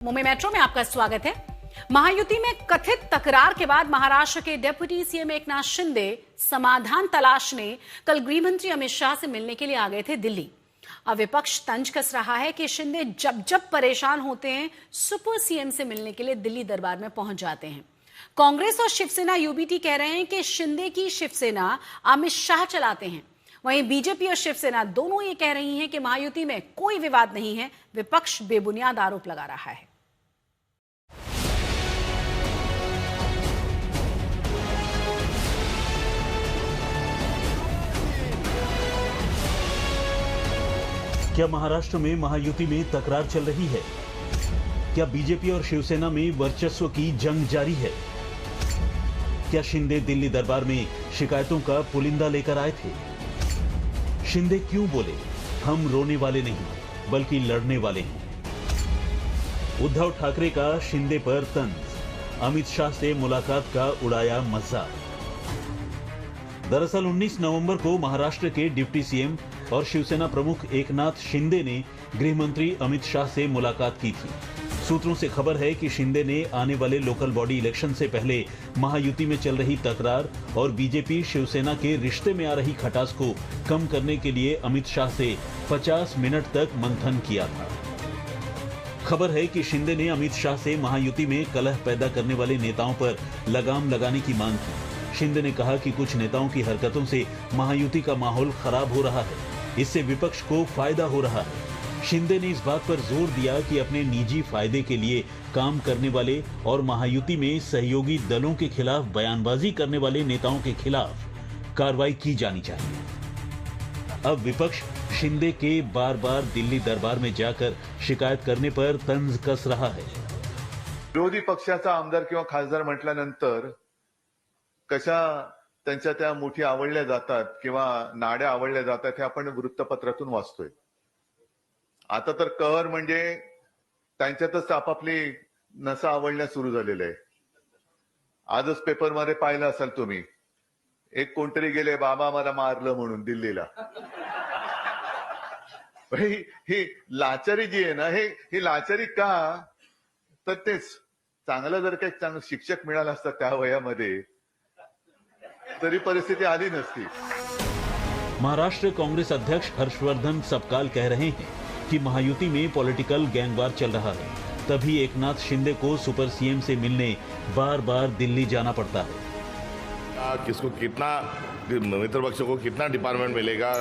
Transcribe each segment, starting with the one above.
Mumbai metro में आपका स्वागत है। महायुति में कथित तकरार के बाद महाराष्ट्र के डिप्टी सीएम एकनाथ शिंदे समाधान तलाशने कल गृह मंत्री अमित शाह से मिलने के लिए आ गए थे दिल्ली। अब विपक्ष तंज कस रहा है कि शिंदे जब जब परेशान होते हैं सुपर सीएम से मिलने के लिए दिल्ली दरबार में पहुंच जाते हैं। कांग्रेस और शिवसेना यूबीटी कह रहे हैं कि शिंदे की शिवसेना अमित शाह चलाते हैं। वहीं बीजेपी और शिवसेना दोनों ये कह रही हैं कि महायुति में कोई विवाद नहीं है। विपक्ष बेबुनियाद आरोप लगा रहा है। क्या महाराष्ट्र में महायुति में तकरार चल रही है? क्या बीजेपी और शिवसेना में वर्चस्व की जंग जारी है? क्या शिंदे दिल्ली दरबार में शिकायतों का पुलिंदा लेकर आए थे? शिंदे क्यों बोले, हम रोने वाले नहीं बल्कि लड़ने वाले हैं? उद्धव ठाकरे का शिंदे पर तंज, अमित शाह से मुलाकात का उड़ाया मजाक। दरअसल 19 नवंबर को महाराष्ट्र के डिप्टी सीएम और शिवसेना प्रमुख एकनाथ शिंदे ने गृह मंत्री अमित शाह से मुलाकात की थी। सूत्रों से खबर है कि शिंदे ने आने वाले लोकल बॉडी इलेक्शन से पहले महायुति में चल रही तकरार और बीजेपी शिवसेना के रिश्ते में आ रही खटास को कम करने के लिए अमित शाह से 50 मिनट तक मंथन किया था। खबर है कि शिंदे ने अमित शाह से महायुति में कलह पैदा करने वाले नेताओं पर लगाम लगाने की मांग की। शिंदे ने कहा कि कुछ नेताओं की हरकतों से महायुति का माहौल खराब हो रहा है, इससे विपक्ष को फायदा हो रहा है। शिंदे ने इस बात पर जोर दिया कि अपने निजी फायदे के लिए काम करने वाले और महायुति में सहयोगी दलों के खिलाफ बयानबाजी करने वाले नेताओं के खिलाफ कार्रवाई की जानी चाहिए। अब विपक्ष शिंदे के बार बार दिल्ली दरबार में जाकर शिकायत करने पर तंज कस रहा है। विरोधी पक्षाचा आमदार किंवा खासदार म्हटल्यानंतर कशा त्यांच्या त्या मुठी आवडल्या जातात किंवा नाड्या आवडल्या जातात हे आपण वृत्तपत्रातून वाचतोय। आता तर कहर म्हणजे त्यांच्यातच आपापली नसा आवडण्या सुरू झालेल्या आहे। आजच पेपरमध्ये पाहिलं असाल तुम्ही, एक कोणतरी गेले बाबा मला मारलं म्हणून दिल्लीला। ही लाचारी जी आहे ना, ही लाचारी का? तर तेच चांगला जर काही चांगला शिक्षक मिळाला असता त्या वयामध्ये तरी परिस्थिती आली नसती। महाराष्ट्र कांग्रेस अध्यक्ष हर्षवर्धन सपकाल कह रहे हैं कि महायुति में पॉलिटिकल गैंगवार चल रहा है, तभी एकनाथ शिंदे को सुपर सीएम से मिलने बार बार दिल्ली जाना पड़ता है। किसको कितना मित्र पक्ष को कितना डिपार्टमेंट मिलेगा,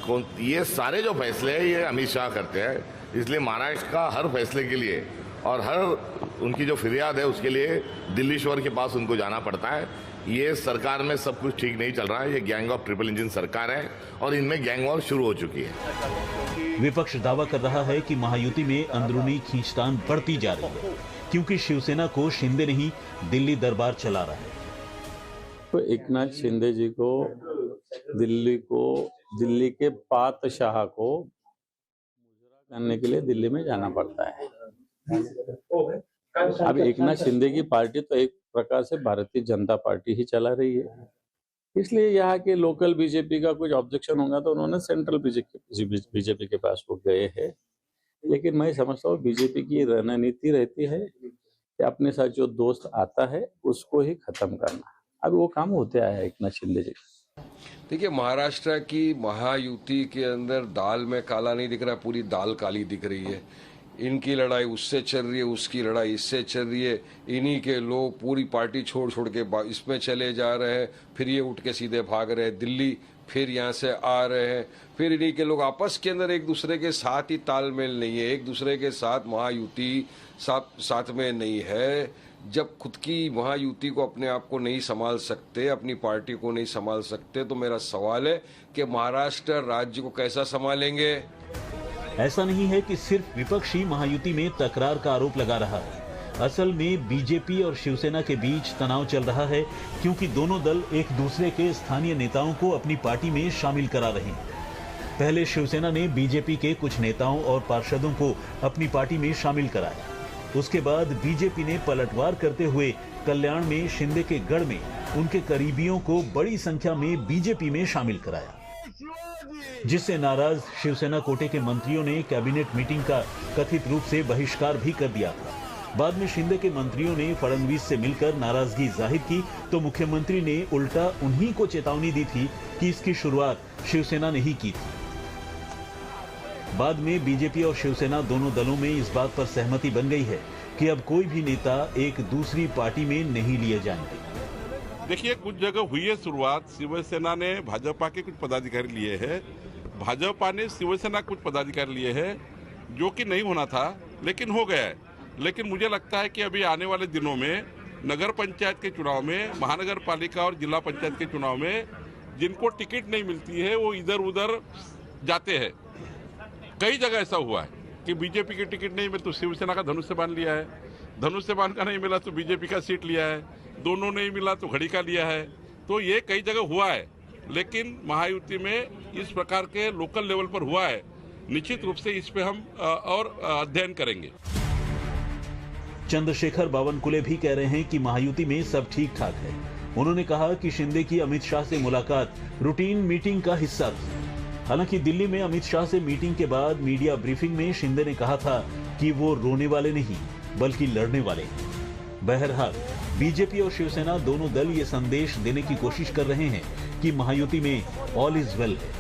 कौन, ये सारे जो फैसले हैं ये अमित शाह करते हैं। इसलिए महाराष्ट्र का हर फैसले के लिए और हर उनकी जो फिरियाद है उसके लिए दिल्लीश्वर के पास उनको जाना पड़ता है। ये सरकार में सब कुछ ठीक नहीं चल रहा है। ये गैंग ऑफ ट्रिपल इंजन सरकार है और इनमें गैंग वॉर शुरू हो चुकी है। विपक्ष दावा कर रहा है कि महायुति में अंदरूनी खींचतान बढ़ती जा रही है क्योंकि शिवसेना को शिंदे नहीं दिल्ली दरबार चला रहा है। तो एकनाथ शिंदे जी को दिल्ली के पातशाह को मुजरा करने के लिए दिल्ली में जाना पड़ता है। अब एकनाथ शिंदे की पार्टी तो एक प्रकार से भारतीय जनता पार्टी ही चला रही है, इसलिए यहाँ के लोकल बीजेपी का कुछ ऑब्जेक्शन होगा तो उन्होंने सेंट्रल बीजेपी के पास वो गए हैं। लेकिन मैं समझता हूँ बीजेपी की रणनीति रहती है कि अपने साथ जो दोस्त आता है उसको ही खत्म करना। अब वो काम होते आया है एकनाथ शिंदे जी। देखिए, महाराष्ट्र की महायुति के अंदर दाल में काला नहीं दिख रहा, पूरी दाल काली दिख रही है। इनकी लड़ाई उससे चल रही है, उसकी लड़ाई इससे चल रही है। इन्हीं के लोग पूरी पार्टी छोड़ के इसमें चले जा रहे हैं, फिर ये उठ के सीधे भाग रहे हैं दिल्ली, फिर यहाँ से आ रहे हैं, फिर इन्हीं के लोग आपस के अंदर एक दूसरे के साथ ही तालमेल नहीं है, एक दूसरे के साथ महायुति साथ में नहीं है। जब खुद की महायुति को अपने आप को नहीं संभाल सकते, अपनी पार्टी को नहीं संभाल सकते, तो मेरा सवाल है कि महाराष्ट्र राज्य को कैसा संभालेंगे? ऐसा नहीं है कि सिर्फ विपक्षी महायुति में तकरार का आरोप लगा रहा है। असल में बीजेपी और शिवसेना के बीच तनाव चल रहा है क्योंकि दोनों दल एक दूसरे के स्थानीय नेताओं को अपनी पार्टी में शामिल करा रहे हैं। पहले शिवसेना ने बीजेपी के कुछ नेताओं और पार्षदों को अपनी पार्टी में शामिल कराया। उसके बाद बीजेपी ने पलटवार करते हुए कल्याण में शिंदे के गढ़ में उनके करीबियों को बड़ी संख्या में बीजेपी में शामिल कराया। जिससे नाराज शिवसेना कोटे के मंत्रियों ने कैबिनेट मीटिंग का कथित रूप से बहिष्कार भी कर दिया था। बाद में शिंदे के मंत्रियों ने फडणवीस से मिलकर नाराजगी जाहिर की तो मुख्यमंत्री ने उल्टा उन्हीं को चेतावनी दी थी कि इसकी शुरुआत शिवसेना ने ही की थी। बाद में बीजेपी और शिवसेना दोनों दलों में इस बात पर सहमति बन गई है कि अब कोई भी नेता एक दूसरी पार्टी में नहीं लिए जाएंगे। देखिए, कुछ जगह हुई है शुरुआत। शिवसेना ने भाजपा के कुछ पदाधिकारी लिए हैं, भाजपा ने शिवसेना कुछ पदाधिकारी लिए हैं, जो कि नहीं होना था लेकिन हो गया है। लेकिन मुझे लगता है कि अभी आने वाले दिनों में नगर पंचायत के चुनाव में, महानगर पालिका और जिला पंचायत के चुनाव में जिनको टिकट नहीं मिलती है वो इधर उधर जाते हैं। कई जगह ऐसा हुआ है कि बीजेपी की टिकट नहीं मिली तो शिवसेना का धनुष से बांध लिया है, धनुष से बांध का नहीं मिला तो बीजेपी का सीट लिया है, दोनों नहीं मिला तो घड़ी का लिया है। तो ये कई जगह हुआ है, लेकिन महायुति में इस प्रकार के लोकल लेवल पर हुआ है। निश्चित रूप से इस पे हम और अध्ययन करेंगे। चंद्रशेखर बावनकुले भी कह रहे हैं कि महायुति में सब ठीक ठाक है। उन्होंने कहा कि शिंदे की अमित शाह से मुलाकात रूटीन मीटिंग का हिस्सा थी। हालांकि दिल्ली में अमित शाह से मीटिंग के बाद मीडिया ब्रीफिंग में शिंदे ने कहा था कि वो रोने वाले नहीं बल्कि लड़ने वाले हैं। बहरहाल बीजेपी और शिवसेना दोनों दल ये संदेश देने की कोशिश कर रहे हैं कि महायुति में ऑल इज वेल है।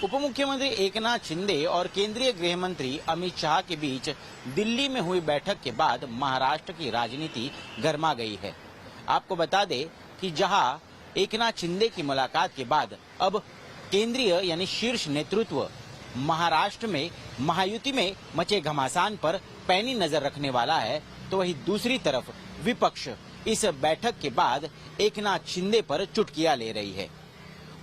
उप मुख्यमंत्री एकनाथ शिंदे और केंद्रीय गृह मंत्री अमित शाह के बीच दिल्ली में हुई बैठक के बाद महाराष्ट्र की राजनीति गर्मा गई है। आपको बता दें कि जहां एकनाथ शिंदे की मुलाकात के बाद अब केंद्रीय यानी शीर्ष नेतृत्व महाराष्ट्र में महायुति में मचे घमासान पर पैनी नजर रखने वाला है, तो वहीं दूसरी तरफ विपक्ष इस बैठक के बाद एकनाथ शिंदे पर चुटकियां ले रही है।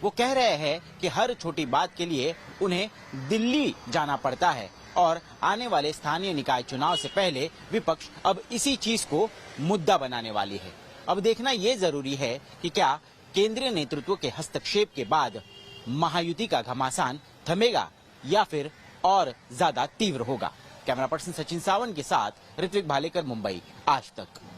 वो कह रहे हैं कि हर छोटी बात के लिए उन्हें दिल्ली जाना पड़ता है और आने वाले स्थानीय निकाय चुनाव से पहले विपक्ष अब इसी चीज को मुद्दा बनाने वाली है। अब देखना ये जरूरी है कि क्या केंद्रीय नेतृत्व के हस्तक्षेप के बाद महायुति का घमासान थमेगा या फिर और ज्यादा तीव्र होगा। कैमरा पर्सन सचिन सावंत के साथ ऋत्विक भालेकर, मुंबई, आज तक।